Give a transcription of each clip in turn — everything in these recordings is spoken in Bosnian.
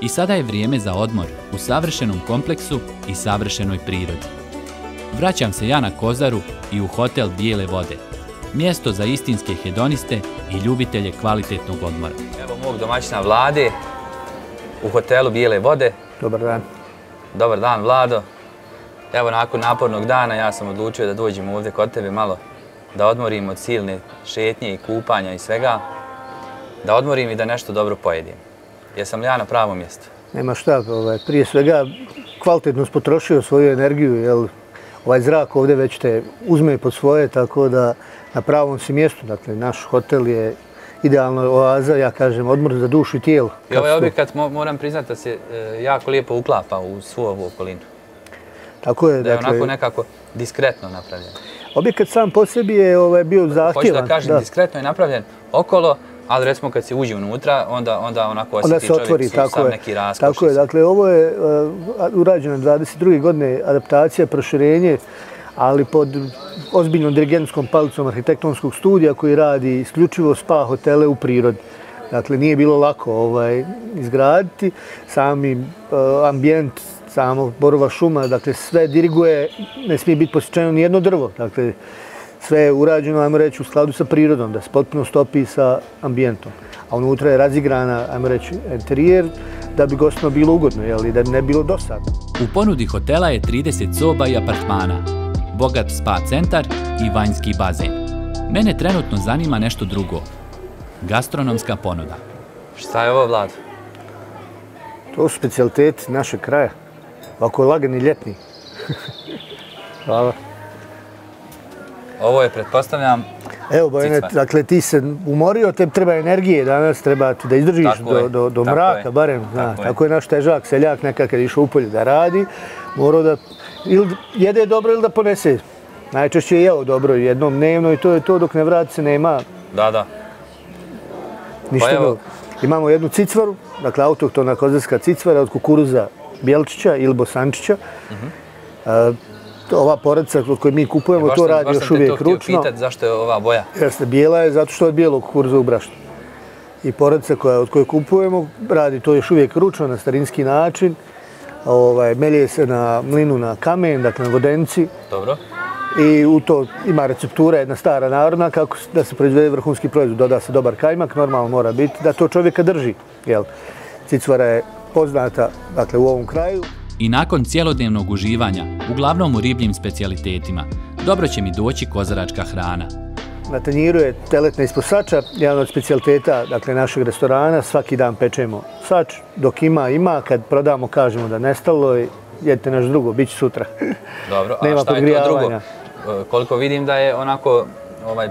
I sada je vrijeme za odmor u savršenom kompleksu i savršenoj prirodi. Vraćam se ja na Kozaru i u hotel Bijele vode, mjesto za istinske hedoniste i ljubitelje kvalitetnog odmora. Evo mog domaćina Vlade u hotelu Bijele vode. Dobar dan. Dobar dan, Vlado. Evo, nakon napornog dana ja sam odlučio da dođem ovdje kod tebe malo da odmorim od silne šetnje i kupanja i svega, da odmorim i da nešto dobro pojedim. Jesam li ja na pravom mjestu? Nema šta, prije svega kvalitetno potrošio svoju energiju, jer ovaj zrak ovdje već te uzme pod svoje, tako da na pravom si mjestu. Dakle, naš hotel je idealna oaza, ja kažem, odmor za dušu i tijelo. I ovaj objekat, moram priznati da se jako lijepo uklapa u svu ovu okolinu. Tako je, da je onako nekako diskretno napravljen. Objekat sam po sebi je bio zahtjevan. Hoću da kažem, diskretno je napravljen okolo, ali recimo kad se uđe unutra, onda onako osjeti čovjek sav neki raskoš. Tako je, dakle, ovo je urađeno 22. godine, adaptacija, proširenje, ali pod ozbiljnom dirigentskom palicom arhitektonskog studija koji radi isključivo spa hotele u prirodi. Dakle, nije bilo lako izgraditi, sami ambijent, samo borova šuma, dakle sve diriguje, ne smije biti posjećeno nijedno drvo. Dakle, sve je urađeno, ajmo reći, u skladu sa prirodom, da se potpuno stopi sa ambijentom. A unutra je razigrana, ajmo reći, interijer, da bi gostima bilo ugodno, i da ne bilo dosadno. U ponudi hotela je 30 soba i apartmana, bogat spa centar i vanjski bazen. Mene trenutno zanima nešto drugo. Gastronomska ponuda. Šta je ovo, Vlado? To su specijaliteti našeg kraja. Ovako lagani ljetni. Hvala. Ovo je, pretpostavljam, evo, Bojane, dakle, ti se umorio, tebi treba energije danas, treba ti da izdržiš do mraka, barem. Tako je naš težak seljak nekad kad je išao u polje da radi, morao da ili jede dobro ili da ponese. Najčešće je jeo dobro jednom dnevno i to je to, dok ne vrati se nema. Da. Ništa dobro. Imamo jednu cicvaru, dakle autohtona kozarska cicvara od kukuruza Bjelčića ili Bosančića. Ova porodica od koje mi kupujemo, to radi još uvijek ručno. Baš sam te to htio pitati zašto je ova boja. Jeste, bijela je zato što je od bijelog kukuruza u brašnu. I porodica od koje kupujemo radi to još uvijek ručno, na starinski način. Melje se na mlinu na kamen, dakle na vodenici. Dobro. I u to ima receptura, jedna stara narodna, kako da se proizvede vrhunski proizvod. Doda se dobar kajmak, normalno mora biti da to čovjeka drži. Cicvara je poznata, dakle, u ovom kraju. I nakon cjelodnevnog uživanja, uglavnom u ribljim specijalitetima, dobro će mi doći kozaračka hrana. Na tanjiru je teletna ispod sača, jedan od specijaliteta, dakle, našeg restorana. Svaki dan pečemo sač, dok ima, kad prodamo kažemo da nestalo i jedite naš drugo, bit će sutra. Dobro, a šta je to drugo? Koliko vidim da je onako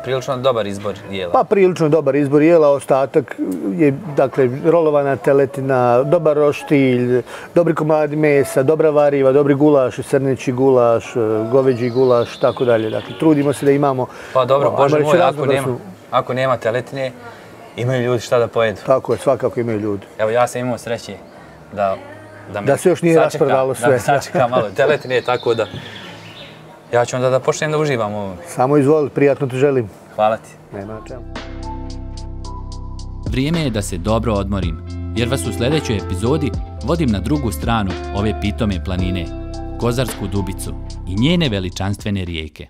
prilično dobar izbor jela. Pa prilično dobar izbor jela, ostatak je, dakle, rolovana teletina, dobar roštilj, dobri komadi mesa, dobra variva, dobri gulaš, srneći gulaš, goveđi gulaš, tako dalje. Dakle, trudimo se da imamo... Pa dobro, Bože moj, ako nema teletine, imaju ljudi šta da pojedu. Tako je, svakako imaju ljudi. Evo, ja sam imao sreće da se još nije rasprodalo sve. Da me sačeka malo teletine, tako da... Ja ću onda da počnem da uživam u ovom. Samo izvoli, prijatno ti želim. Hvala ti. Nema na čemu. Vrijeme je da se dobro odmorim, jer vas u sljedećoj epizodi vodim na drugu stranu ove pitome planine, Kozarsku Dubicu i njene veličanstvene rijeke.